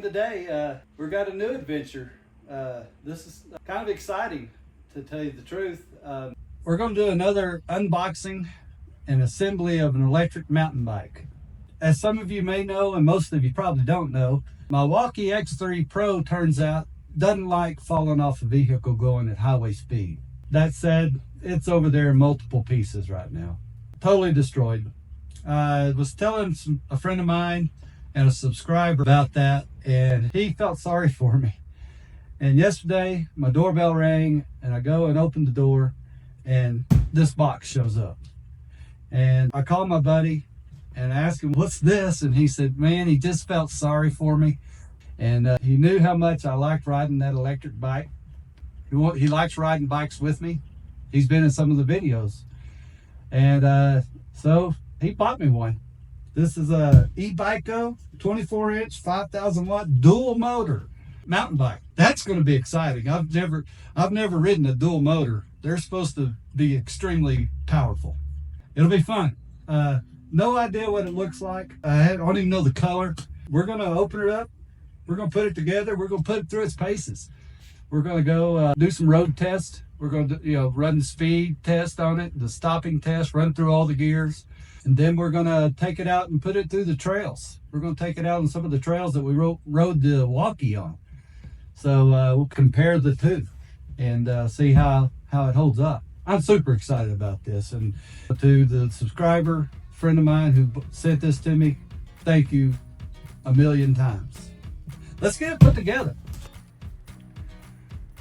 today. We've got a new adventure. This is kind of exciting, to tell you the truth. We're going to do another unboxing and assembly of an electric mountain bike. As some of you may know, and most of you probably don't know, my Milwaukee X3 Pro, turns out, doesn't like falling off a vehicle going at highway speed. That said, it's over there in multiple pieces right now. Totally destroyed. I was telling a friend of mine and a subscriber about that, and he felt sorry for me. And yesterday, my doorbell rang, and I go and open the door, and this box shows up. And I called my buddy and asked him, "What's this?" And he said, man, he just felt sorry for me. And he knew how much I liked riding that electric bike. He likes riding bikes with me. He's been in some of the videos. And so he bought me one. This is a E-Bycco 24-inch 5,000 watt dual motor mountain bike. That's going to be exciting. I've never ridden a dual motor. They're supposed to be extremely powerful. It'll be fun. No idea what it looks like. I don't even know the color. We're going to open it up. We're going to put it together. We're going to put it through its paces. We're going to go do some road tests. We're going to run the speed test on it, the stopping test, run through all the gears. And then we're going to take it out and put it through the trails. We're going to take it out on some of the trails that we rode the Milwaukee on. So we'll compare the two and see how it holds up. I'm super excited about this. And to the subscriber, friend of mine who sent this to me, thank you a million times. Let's get it put together.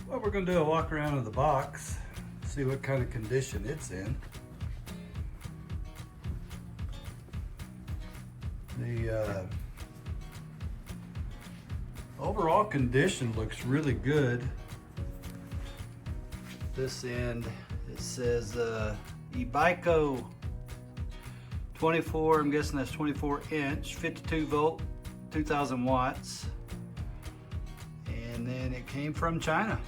What we're going to do, a walk around of the box, see what kind of condition it's in. The overall condition looks really good. This end, it says E-Bycco 24, I'm guessing that's 24-inch, 52 volt, 2,000 watts. And then it came from China.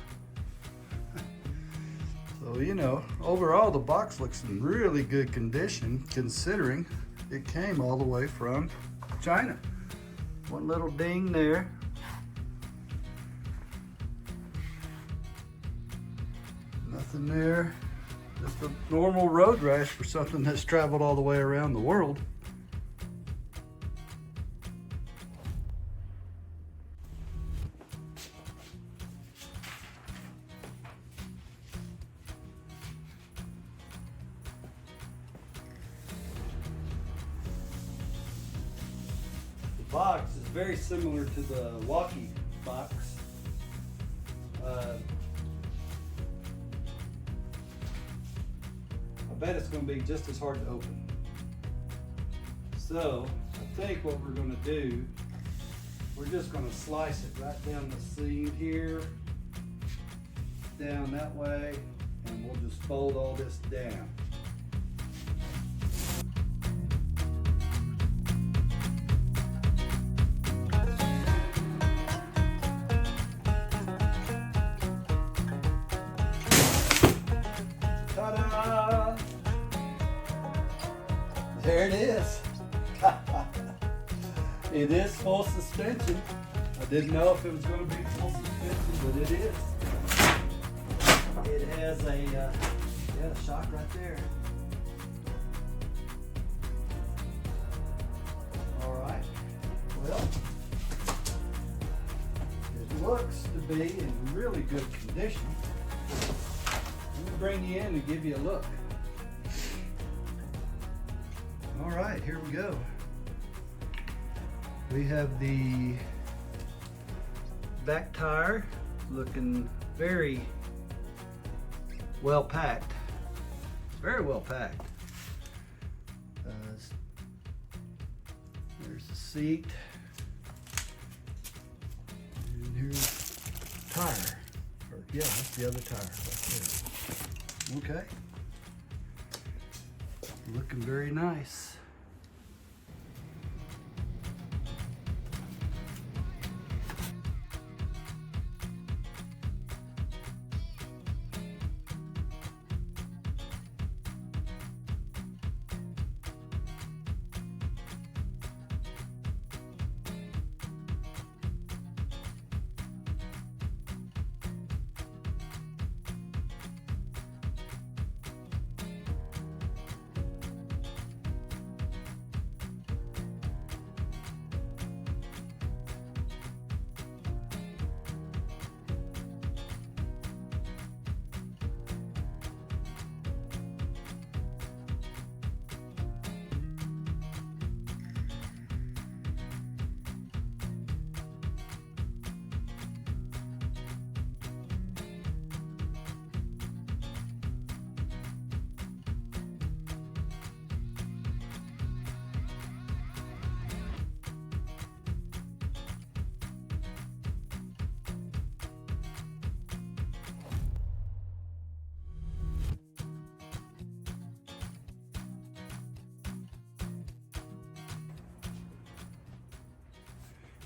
So, overall the box looks in really good condition considering it came all the way from China. One little ding there. Nothing there. Just a normal road rash for something that's traveled all the way around the world. The box is very similar to the Milwaukee box. I bet it's going to be just as hard to open. So I think what we're going to do, we're just going to slice it right down the seam here, down that way, and we'll just fold all this down. Ta-da! There it is. It is full suspension. I didn't know if it was going to be full suspension, but it is. It has a shock right there. All right. Well, it looks to be in really good condition. Let me bring you in and give you a look. All right, here we go. We have the back tire looking very well packed. Very well packed. There's the seat. And here's the tire. Yeah, that's the other tire right there. Okay. Looking very nice.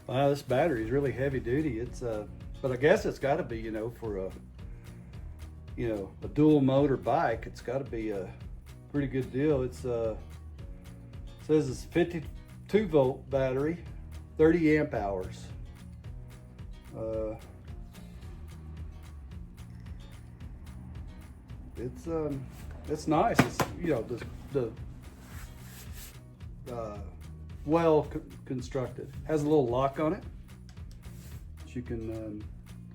Wow, this battery is really heavy duty. It's but I guess it's got to be, you know, for a, you know, a dual motor bike. It's got to be a pretty good deal. It's says it's a 52 volt battery, 30 amp hours. It's nice. It's, you know, the well constructed. Has a little lock on it. So you can,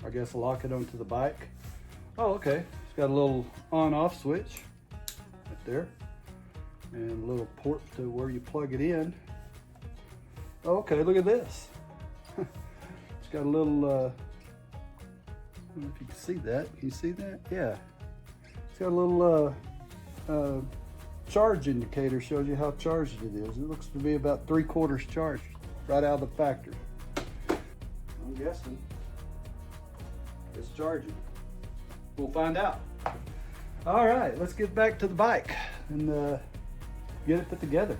I guess, lock it onto the bike. Oh, okay. It's got a little on-off switch right there, and a little port to where you plug it in. Oh, okay, look at this. It's got a little. I don't know if you can see that. Can you see that? Yeah. It's got a little charge indicator, shows you how charged it is. It looks to be about 3/4 charged right out of the factory. I'm guessing it's charging. We'll find out. All right, let's get back to the bike and get it put together.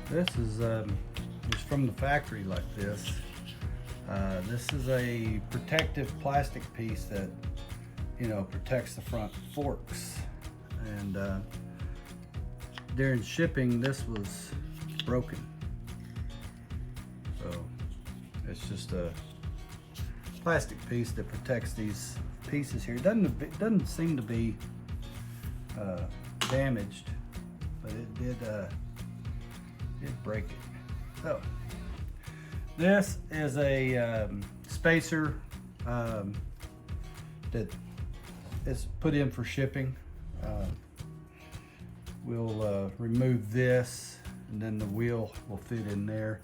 This is just from the factory like this. This is a protective plastic piece that, you know, protects the front forks. And during shipping, this was broken. So it's just a plastic piece that protects these pieces here. It doesn't seem to be damaged, but it did break it. So this is a spacer that is put in for shipping. We'll remove this, and then the wheel will fit in there.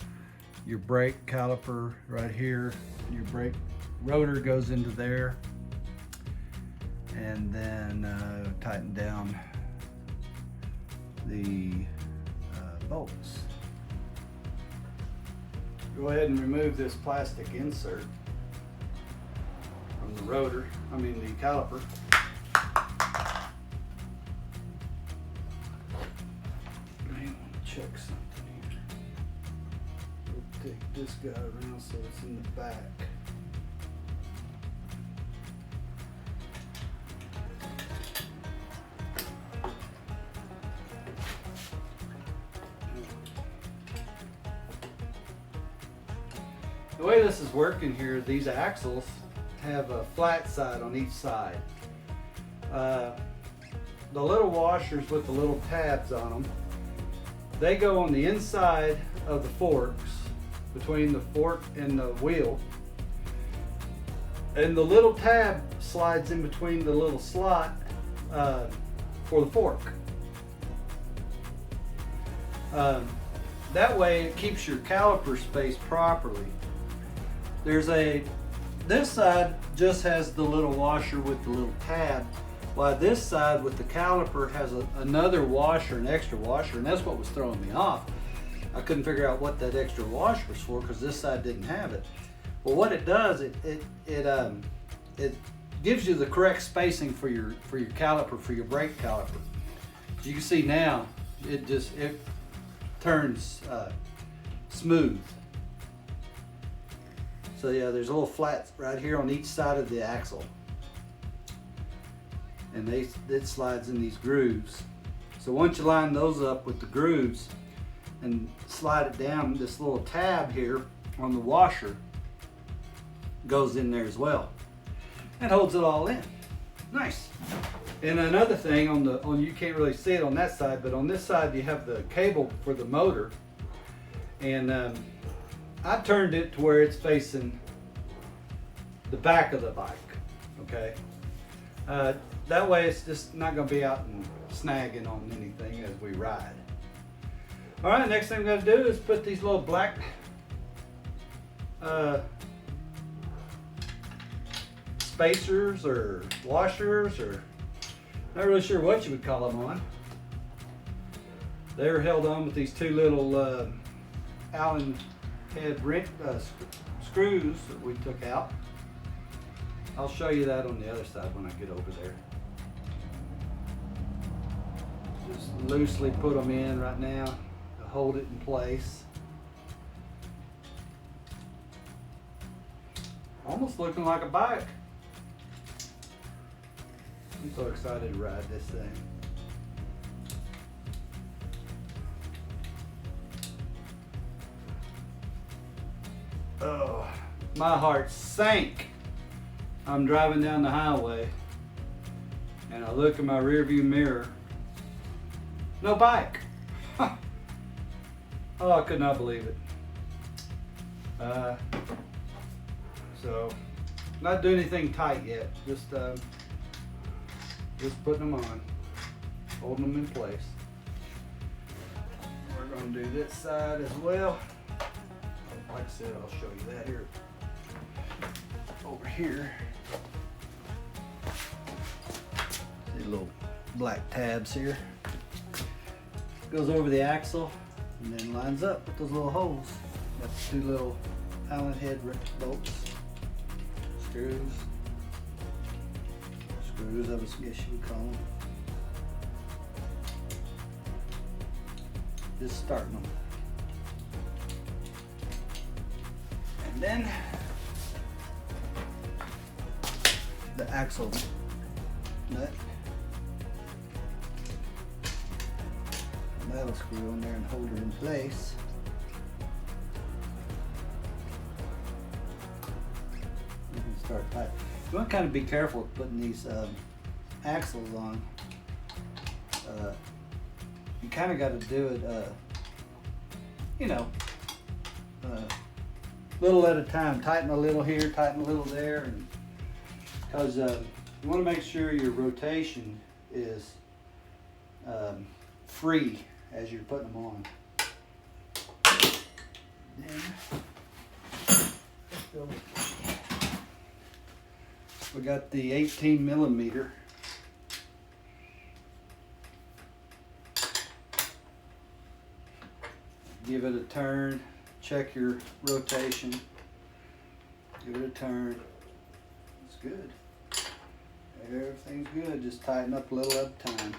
Your brake caliper right here, your brake rotor goes into there, and then tighten down the bolts. Go ahead and remove this plastic insert from the rotor, the caliper. I want to check something here. We'll take this guy around so it's in the back. The way this is working here, these axles have a flat side on each side. The little washers with the little tabs on them, they go on the inside of the forks, between the fork and the wheel. And the little tab slides in between the little slot for the fork. That way it keeps your caliper spaced properly. This side just has the little washer with the little tab, while this side with the caliper has another washer, an extra washer, and that's what was throwing me off. I couldn't figure out what that extra washer was for because this side didn't have it. Well, what it does, it gives you the correct spacing for your caliper, for your brake caliper. As you can see now, it turns smooth. So yeah, there's a little flat right here on each side of the axle, and it slides in these grooves. So once you line those up with the grooves, and slide it down, this little tab here on the washer goes in there as well. It holds it all in. Nice. And another thing you can't really see it on that side, but on this side you have the cable for the motor. And I turned it to where it's facing the back of the bike, okay? That way it's just not gonna be out and snagging on anything as we ride. All right, next thing I'm gonna do is put these little black spacers or washers, or not really sure what you would call them on. They're held on with these two little Allen head screws that we took out. I'll show you that on the other side when I get over there. Just loosely put them in right now to hold it in place. Almost looking like a bike. I'm so excited to ride this thing. Oh, my heart sank. I'm driving down the highway and I look in my rearview mirror. No bike. Oh, I could not believe it. So, not doing anything tight yet. Just putting them on, holding them in place. We're going to do this side as well. Like I said, I'll show you that here. Over here. See little black tabs here. Goes over the axle and then lines up with those little holes. Got the two little Allen head bolts, screws, I guess you would call them. Just starting them. And then the axle nut. And that'll screw on there and hold her in place. You can start tight. You want to kind of be careful with putting these axles on. You kind of got to do it, little at a time. Tighten a little here, tighten a little there, and because you want to make sure your rotation is free as you're putting them on. Then, we got the 18 millimeter. Give it a turn, check your rotation, give it a turn. It's good. Everything's good, just tighten up a little at a time.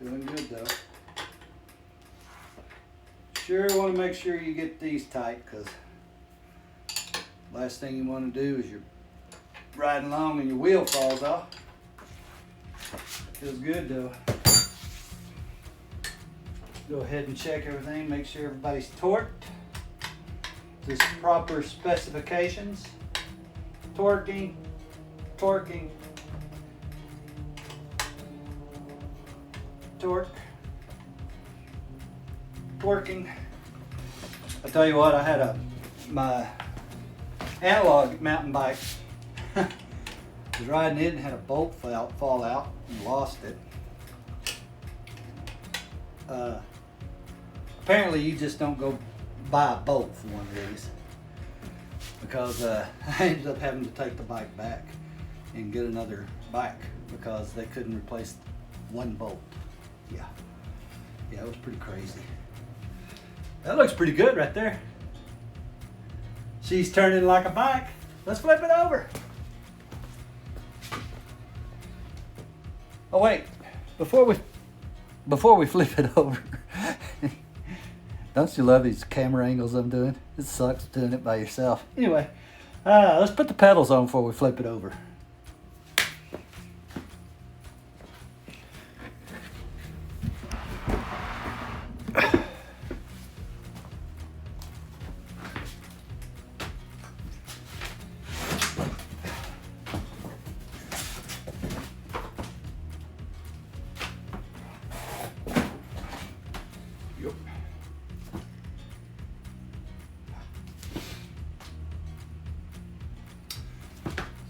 Doing good though. Sure want to make sure you get these tight, because last thing you want to do is you're riding along and your wheel falls off. Feels good though. Go ahead and check everything, make sure everybody's torqued to proper specifications. Torquing, torque, torquing. I tell you what, I had my analog mountain bike. I was riding it and had a bolt fall out and lost it. Apparently you just don't go buy a bolt for one of these, because I ended up having to take the bike back and get another bike because they couldn't replace one bolt. Yeah, it was pretty crazy. That looks pretty good right there. She's turning like a bike. Let's flip it over. Oh wait, before we flip it over, don't you love these camera angles I'm doing? It sucks doing it by yourself. Anyway, let's put the pedals on before we flip it over.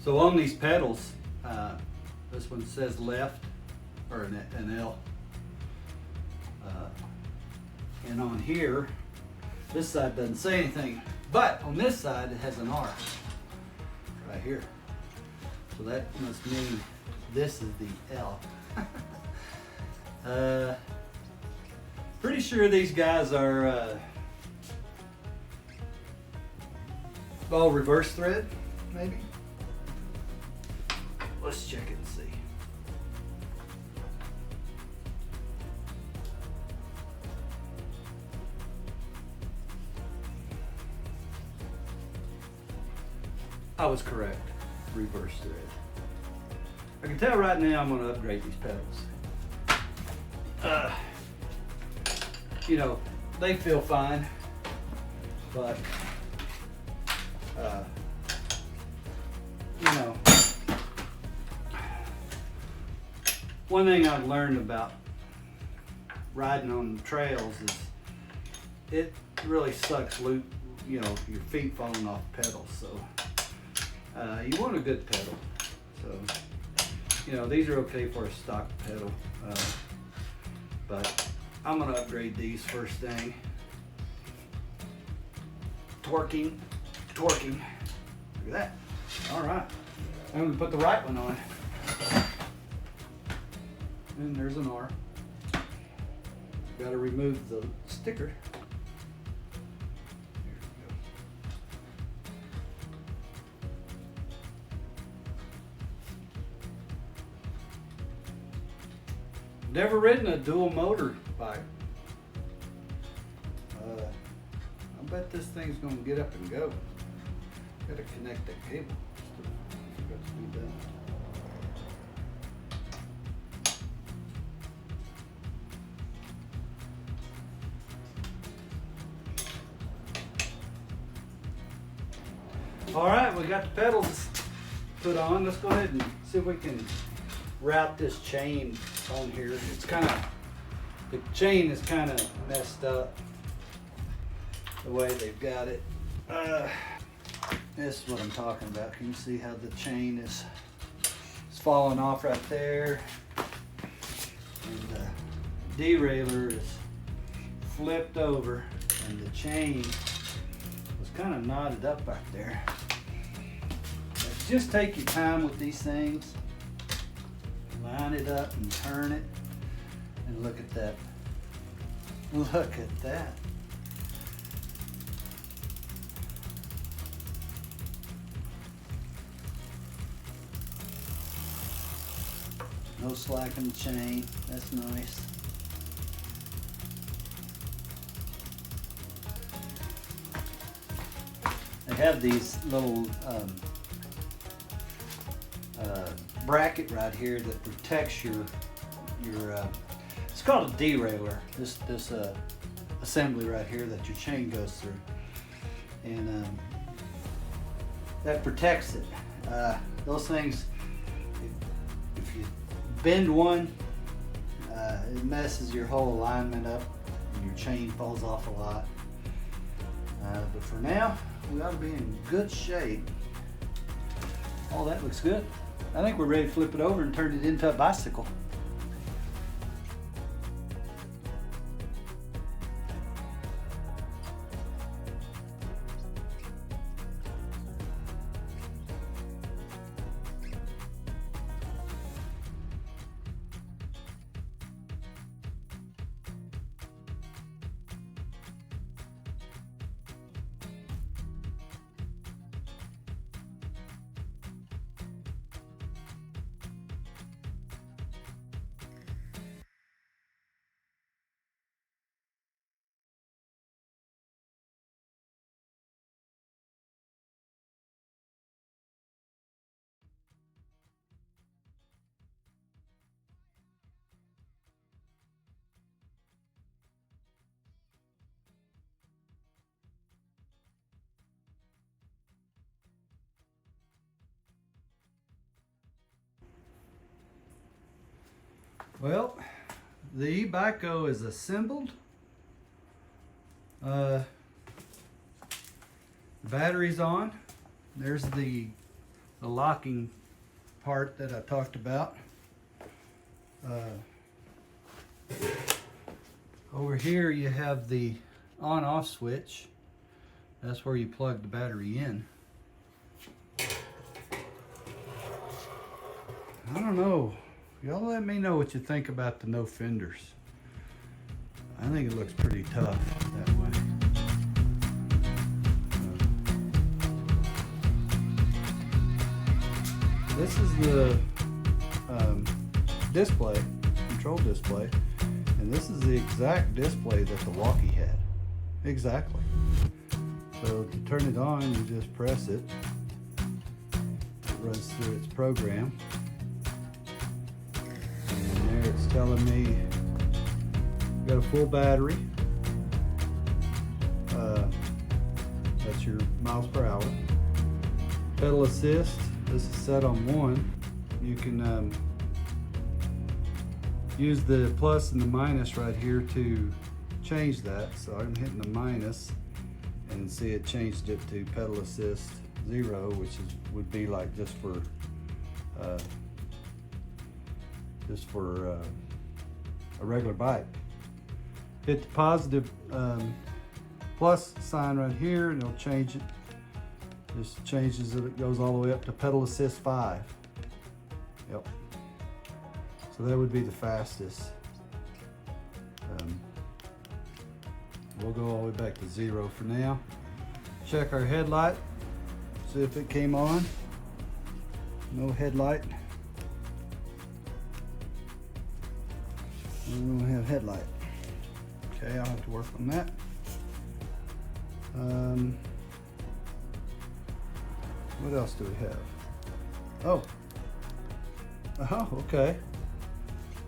So on these pedals, this one says left, or an L. And on here, this side doesn't say anything, but on this side it has an R right here. So that must mean this is the L. Pretty sure these guys are all reverse thread, maybe. Let's check it and see. I was correct, reverse thread. I can tell right now I'm going to upgrade these pedals. You know, they feel fine, but you know, one thing I've learned about riding on the trails is it really sucks loot, you know, your feet falling off pedals. So you want a good pedal. So you know, these are okay for a stock pedal, but I'm gonna upgrade these first thing. Torquing. Look at that. All right, I'm gonna put the right one on. And there's an R. Got to remove the sticker. There we go. Never ridden a dual motor bike. I bet this thing's gonna get up and go. Got to connect that cable. Forgot to do that. All right, we got the pedals put on. Let's go ahead and see if we can route this chain on here. It's kind of, the chain is kind of messed up the way they've got it. This is what I'm talking about. Can you see how the chain is falling off right there? And the derailleur is flipped over and the chain was kind of knotted up right there. Just take your time with these things. Line it up and turn it. And look at that. Look at that. No slack in the chain. That's nice. They have these little bracket right here that protects your it's called a derailleur. This assembly right here that your chain goes through, and that protects it. Those things, if you bend one, it messes your whole alignment up and your chain falls off a lot. But for now, we ought to be in good shape. Oh, that looks good. I think we're ready to flip it over and turn it into a bicycle. Well, the E-Bycco is assembled. Battery's on. There's the the locking part that I talked about. Over here you have the on-off switch. That's where you plug the battery in. I don't know. Y'all let me know what you think about the no fenders. I think it looks pretty tough that way. This is the display, control display, and this is the exact display that the walkie had. Exactly. So to turn it on, you just press it. It runs through its program. And there it's telling me you got a full battery. That's your miles per hour. Pedal assist, this is set on 1. You can use the plus and the minus right here to change that. So I'm hitting the minus and see it changed it to pedal assist 0, which would be like just for a regular bike. Hit the positive plus sign right here and it'll change it. Just changes it, it goes all the way up to pedal assist 5. Yep. So that would be the fastest. We'll go all the way back to 0 for now. Check our headlight, see if it came on. No headlight. We don't have headlight. Okay, I'll have to work on that. What else do we have? Oh, okay.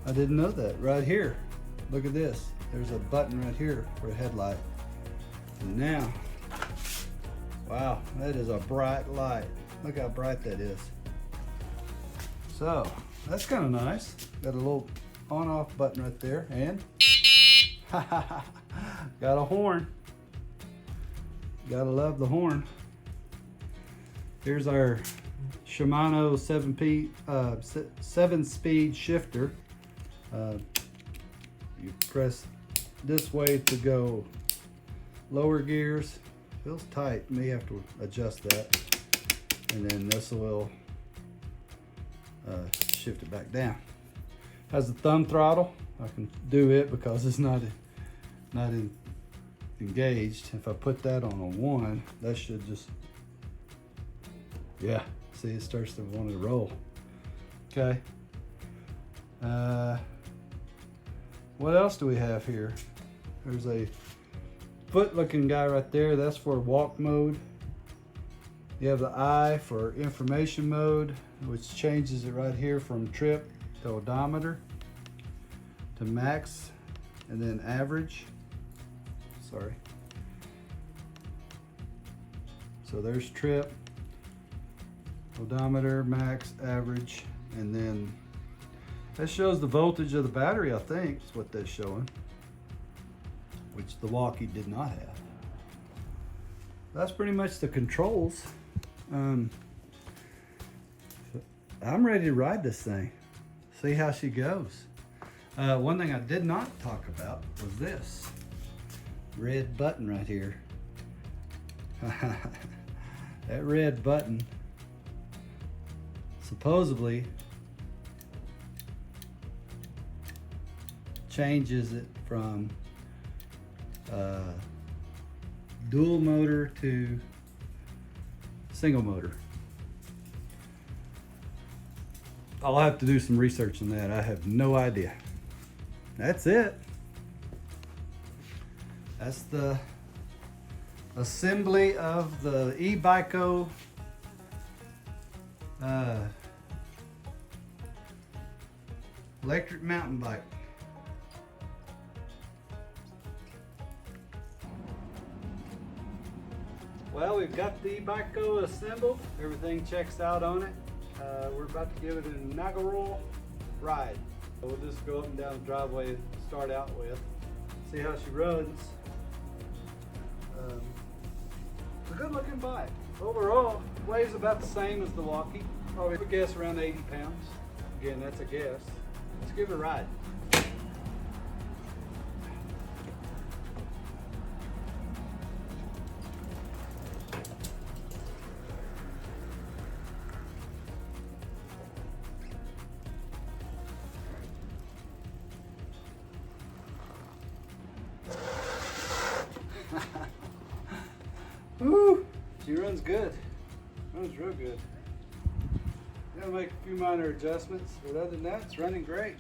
I didn't know that. Right here, look at this. There's a button right here for a headlight. And now, wow, that is a bright light. Look how bright that is. So, that's kind of nice. Got a little on-off button right there, and got a horn. Gotta love the horn. Here's our Shimano 7-speed shifter. You press this way to go lower gears. Feels tight, may have to adjust that. And then this will shift it back down. Has a thumb throttle. I can do it because it's not engaged. If I put that on a 1, that should just, yeah, see, it starts to want to roll. Okay. What else do we have here? There's a foot looking guy right there. That's for walk mode. You have the I for information mode, which changes it right here from trip to odometer to max and then average. Sorry. So there's trip, odometer, max, average, and then that shows the voltage of the battery, I think, is what that's showing, which the walkie did not have. That's pretty much the controls. I'm ready to ride this thing, see how she goes. One thing I did not talk about was this red button right here. That red button supposedly changes it from dual motor to single motor. I'll have to do some research on that. I have no idea. That's it. That's the assembly of the E-Bycco electric mountain bike. Well, we've got the E-Bycco assembled. Everything checks out on it. We're about to give it an inaugural ride. So we'll just go up and down the driveway to start out with. See how she runs. It's a good looking bike. Overall, weighs about the same as the Walkie. Probably would guess around 80 pounds. Again, that's a guess. Let's give it a ride. Woo! She runs good. Runs real good. Gotta make a few minor adjustments, but other than that, it's running great.